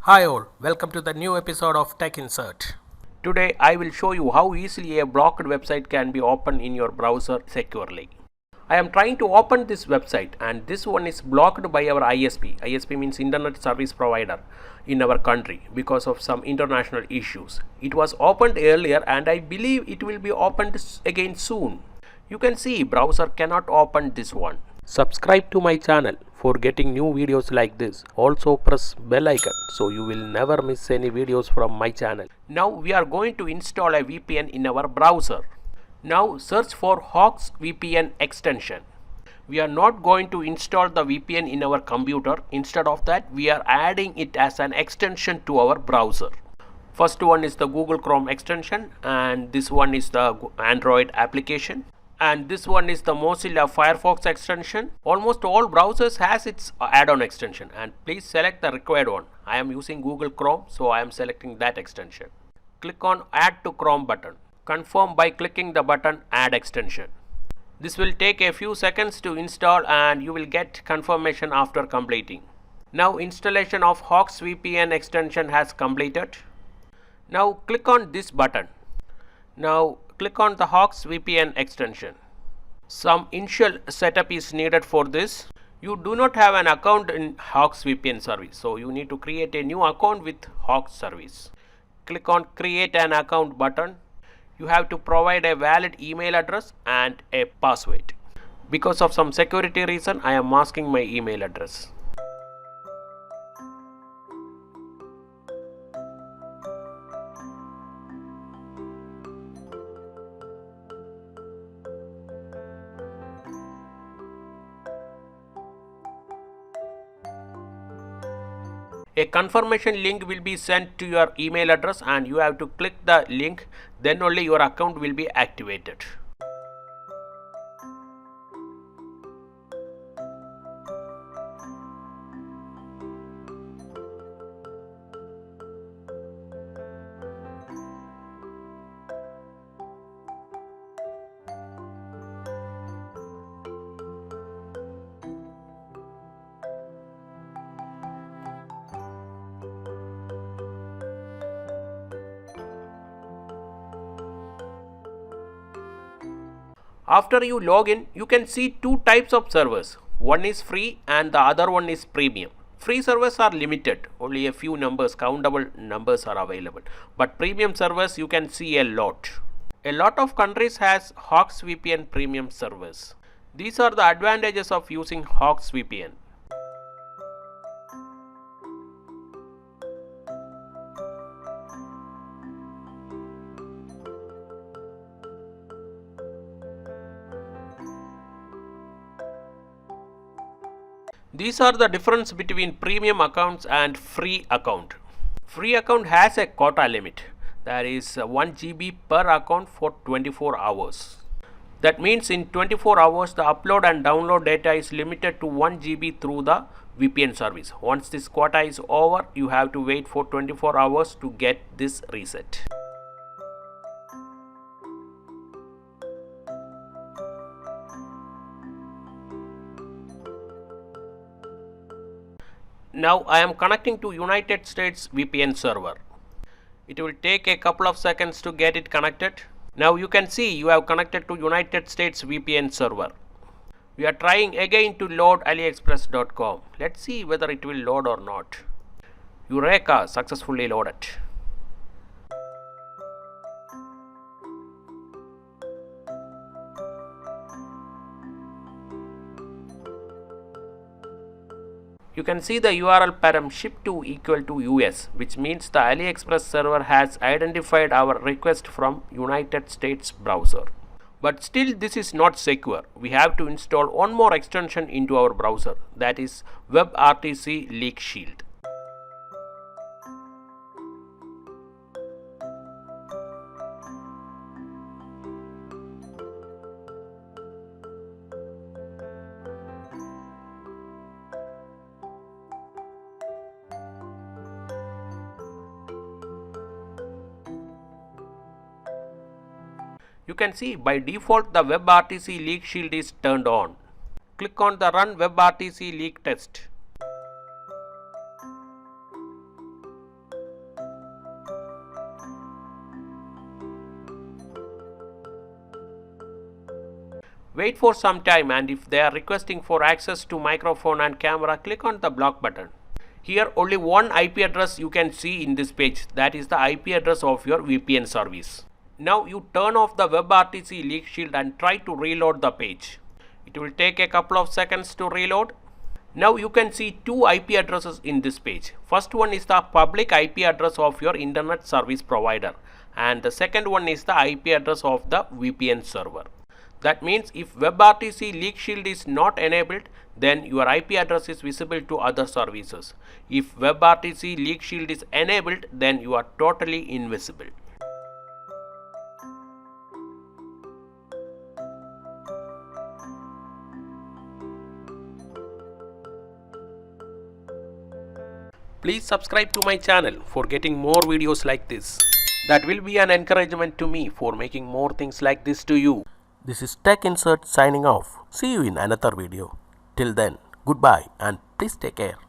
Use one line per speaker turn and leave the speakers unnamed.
Hi all, welcome to the new episode of Tech Insert. Today I will show you how easily a blocked website can be opened in your browser securely. I am trying to open this website and this one is blocked by our ISP. ISP means Internet Service Provider in our country because of some international issues. It was opened earlier and I believe it will be opened again soon. You can see browser cannot open this one. Subscribe to my channel for getting new videos like this. Also press bell icon so you will never miss any videos from my channel. Now we are going to install a VPN in our browser. Now search for Hox VPN extension. We are not going to install the VPN in our computer. Instead of that, we are adding it as an extension to our browser. First one is the Google Chrome extension and this one is the Android application. And this one is the Mozilla Firefox extension. Almost all browsers has its add-on extension and please select the required one. I am using Google Chrome, so I am selecting that extension. Click on Add to Chrome button. Confirm by clicking the button Add extension. This will take a few seconds to install and you will get confirmation after completing. Now installation of Hox VPN extension has completed. Now click on this button. Now click on the Hox VPN extension. Some initial setup is needed for this. You do not have an account in Hox VPN service, so you need to create a new account with Hox service. Click on Create an Account button. You have to provide a valid email address and a password. Because of some security reason, I am masking my email address. A confirmation link will be sent to your email address and you have to click the link, then only your account will be activated. After you log in, you can see two types of servers. One is free and the other one is premium. Free servers are limited, only a few numbers, countable numbers are available. But premium servers you can see a lot. A lot of countries has Hox VPN premium servers. These are the advantages of using Hox VPN. These are the difference between premium accounts and free account. Free account has a quota limit. That is 1 GB per account for 24 hours. That means in 24 hours the upload and download data is limited to 1 GB through the VPN service. Once this quota is over, you have to wait for 24 hours to get this reset. Now I am connecting to United States VPN server. It will take a couple of seconds to get it connected. Now you can see you have connected to United States VPN server. We are trying again to load aliexpress.com. Let's see whether it will load or not. Eureka, successfully loaded. You can see the URL param ship to equal to US, which means the AliExpress server has identified our request from United States browser. But still this is not secure. We have to install one more extension into our browser, that is WebRTC Leak Shield. You can see by default the WebRTC Leak Shield is turned on. Click on the Run WebRTC Leak Test. Wait for some time, and if they are requesting for access to microphone and camera, click on the block button. Here only one IP address you can see in this page, that is the IP address of your VPN service. Now you turn off the WebRTC leak shield and try to reload the page. It will take a couple of seconds to reload. Now you can see two IP addresses in this page. First one is the public IP address of your internet service provider, and the second one is the IP address of the VPN server. That means if WebRTC leak shield is not enabled, then your IP address is visible to other services. If WebRTC leak shield is enabled, then you are totally invisible. Please subscribe to my channel for getting more videos like this. That will be an encouragement to me for making more things like this to you. This is Tech Insert signing off. See you in another video. Till then, goodbye and please take care.